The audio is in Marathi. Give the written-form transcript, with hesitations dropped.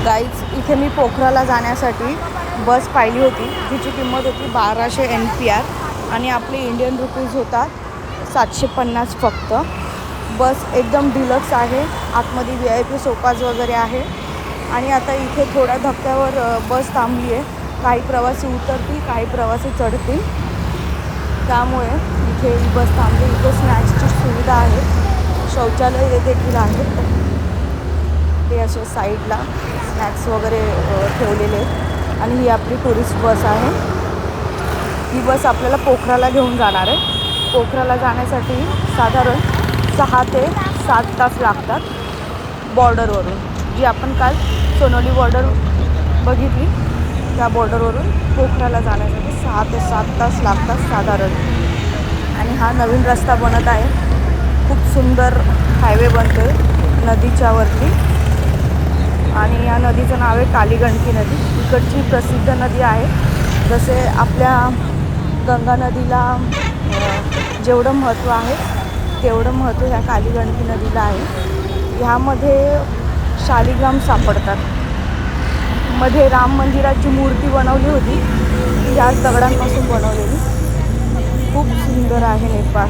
गाईज इथे मी पोखराला जाण्यासाठी बस पाहिली होती, जिची किंमत होती 1200 NPR आणि आपली इंडियन रुपीज होता 750 फक्त. बस एकदम डिलक्स आहे, आतमध्ये VIP सोफाज वगैरे आहे. आणि आता इथे थोड्या धक्क्यावर बस थांबली आहे. काही प्रवासी उतरतील, काही प्रवासी चढतील, त्यामुळे इथे ही बस थांबली. इथे स्नॅक्सची सुविधा आहे, शौचालय देखील आहेत. ते असे साईडला स्नॅक्स वगैरे ठेवलेले आहेत. आणि ही आपली टुरिस्ट बस आहे. ही बस आपल्याला पोखराला घेऊन जाणार आहे. पोखराला जाण्यासाठी साधारण 6 ते 7 तास लागतात बॉर्डरवरून. जी आपण काल सोनोली बॉर्डर बघितली, त्या बॉर्डरवरून पोखराला जाण्यासाठी 6 ते 7 तास लागतात साधारण. आणि हा नवीन रस्ता बनत आहे, खूप सुंदर हायवे बनतो आहे नदीच्या वरती. आणि या नदीचं नाव आहे कालीगंडकी नदी. इकडची प्रसिद्ध नदी आहे. जसे आपल्या गंगा नदीला जेवढं महत्त्व आहे तेवढं महत्त्व ह्या कालीगंडकी नदीला आहे. ह्यामध्ये शालिग्राम सापडतात. मध्ये राम मंदिराची मूर्ती बनवली होती, ह्याच दगडांपासून बनवलेली. खूप सुंदर आहे नेपाळ.